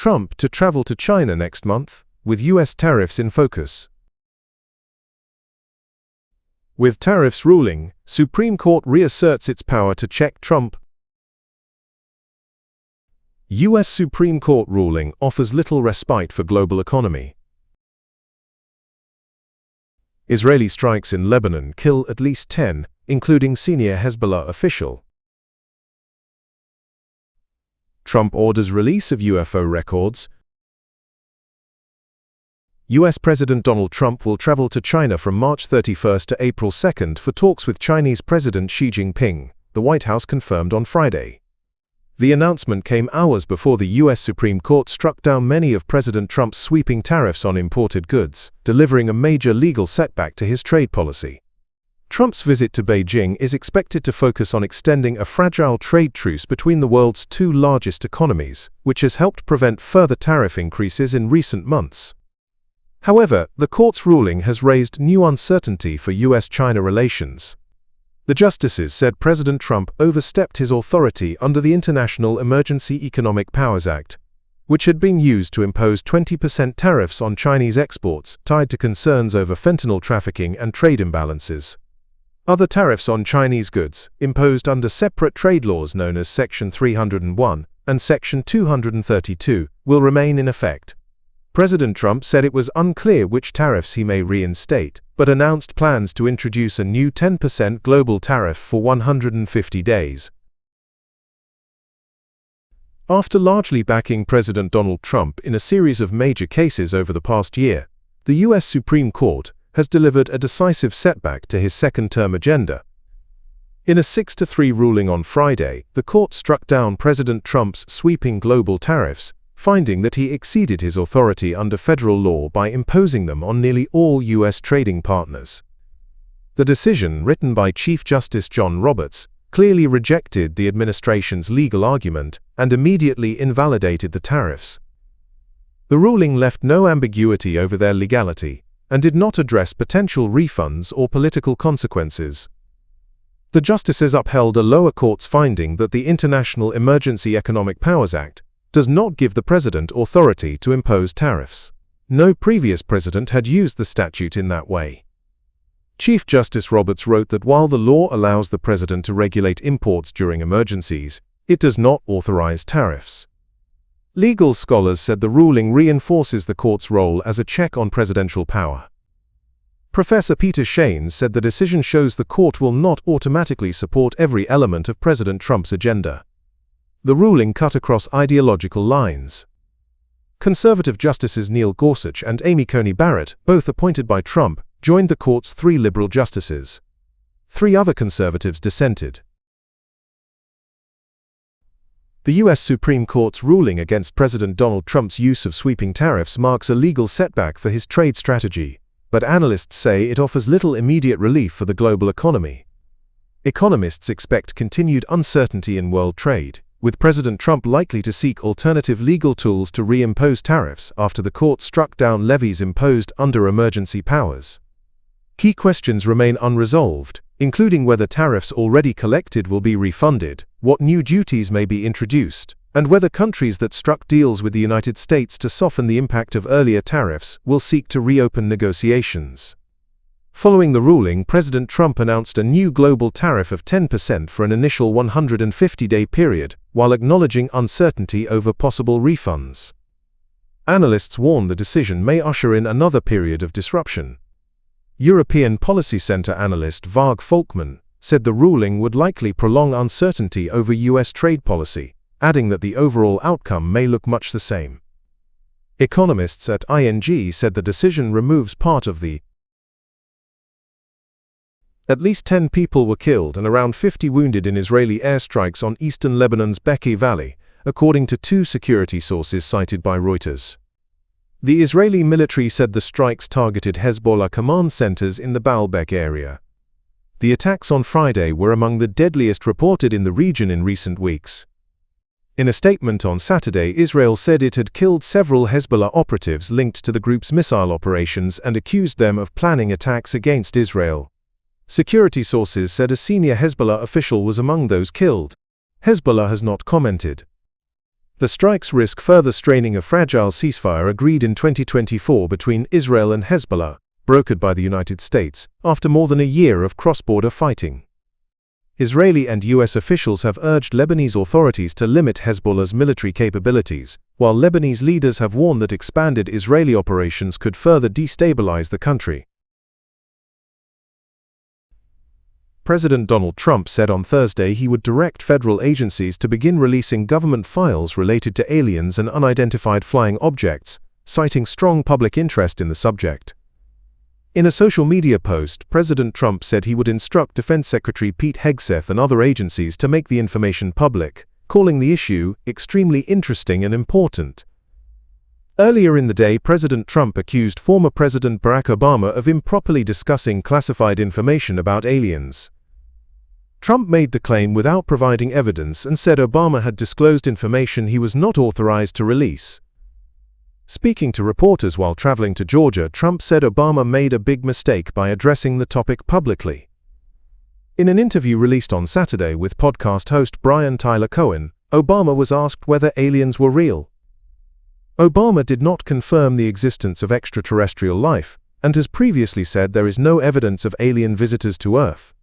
Trump to travel to China next month, with U.S. tariffs in focus. With tariffs ruling, Supreme Court reasserts its power to check Trump. U.S. Supreme Court ruling offers little respite for global economy. Israeli strikes in Lebanon kill at least 10, including senior Hezbollah official. Trump orders release of UFO records. U.S. President Donald Trump will travel to China from March 31 to April 2 for talks with Chinese President Xi Jinping, the White House confirmed on Friday. The announcement came hours before the U.S. Supreme Court struck down many of President Trump's sweeping tariffs on imported goods, delivering a major legal setback to his trade policy. Trump's visit to Beijing is expected to focus on extending a fragile trade truce between the world's two largest economies, which has helped prevent further tariff increases in recent months. However, the court's ruling has raised new uncertainty for U.S.-China relations. The justices said President Trump overstepped his authority under the International Emergency Economic Powers Act, which had been used to impose 20% tariffs on Chinese exports tied to concerns over fentanyl trafficking and trade imbalances. Other tariffs on Chinese goods, imposed under separate trade laws known as Section 301 and Section 232, will remain in effect. President Trump said it was unclear which tariffs he may reinstate, but announced plans to introduce a new 10% global tariff for 150 days. After largely backing President Donald Trump in a series of major cases over the past year, the U.S. Supreme Court has delivered a decisive setback to his second-term agenda. In a 6-3 ruling on Friday, the court struck down President Trump's sweeping global tariffs, finding that he exceeded his authority under federal law by imposing them on nearly all U.S. trading partners. The decision, written by Chief Justice John Roberts, clearly rejected the administration's legal argument and immediately invalidated the tariffs. The ruling left no ambiguity over their legality and did not address potential refunds or political consequences. The justices upheld a lower court's finding that the International Emergency Economic Powers Act does not give the president authority to impose tariffs. No previous president had used the statute in that way. Chief Justice Roberts wrote that while the law allows the president to regulate imports during emergencies, it does not authorize tariffs. Legal scholars said the ruling reinforces the court's role as a check on presidential power. Professor Peter Shanes said the decision shows the court will not automatically support every element of President Trump's agenda. The ruling cut across ideological lines. Conservative Justices Neil Gorsuch and Amy Coney Barrett, both appointed by Trump, joined the court's 3 liberal justices. 3 other conservatives dissented. The U.S. Supreme Court's ruling against President Donald Trump's use of sweeping tariffs marks a legal setback for his trade strategy, but analysts say it offers little immediate relief for the global economy. Economists expect continued uncertainty in world trade, with President Trump likely to seek alternative legal tools to reimpose tariffs after the court struck down levies imposed under emergency powers. Key questions remain unresolved, including whether tariffs already collected will be refunded, what new duties may be introduced, and whether countries that struck deals with the United States to soften the impact of earlier tariffs will seek to reopen negotiations. Following the ruling, President Trump announced a new global tariff of 10% for an initial 150-day period, while acknowledging uncertainty over possible refunds. Analysts warn the decision may usher in another period of disruption. European Policy Center analyst Varg Folkman said the ruling would likely prolong uncertainty over U.S. trade policy, adding that the overall outcome may look much the same. Economists at ING said the decision removes part of the At least 10 people were killed and around 50 wounded in Israeli airstrikes on eastern Lebanon's Beqi Valley, according to 2 security sources cited by Reuters. The Israeli military said the strikes targeted Hezbollah command centers in the Baalbek area. The attacks on Friday were among the deadliest reported in the region in recent weeks. In a statement on Saturday, Israel said it had killed several Hezbollah operatives linked to the group's missile operations and accused them of planning attacks against Israel. Security sources said a senior Hezbollah official was among those killed. Hezbollah has not commented. The strikes risk further straining a fragile ceasefire agreed in 2024 between Israel and Hezbollah, brokered by the United States, after more than a year of cross-border fighting. Israeli and U.S. officials have urged Lebanese authorities to limit Hezbollah's military capabilities, while Lebanese leaders have warned that expanded Israeli operations could further destabilize the country. President Donald Trump said on Thursday he would direct federal agencies to begin releasing government files related to aliens and unidentified flying objects, citing strong public interest in the subject. In a social media post, President Trump said he would instruct Defense Secretary Pete Hegseth and other agencies to make the information public, calling the issue extremely interesting and important. Earlier in the day, President Trump accused former President Barack Obama of improperly discussing classified information about aliens. Trump made the claim without providing evidence and said Obama had disclosed information he was not authorized to release. Speaking to reporters while traveling to Georgia, Trump said Obama made a big mistake by addressing the topic publicly. In an interview released on Saturday with podcast host Brian Tyler Cohen, Obama was asked whether aliens were real. Obama did not confirm the existence of extraterrestrial life, and has previously said there is no evidence of alien visitors to Earth.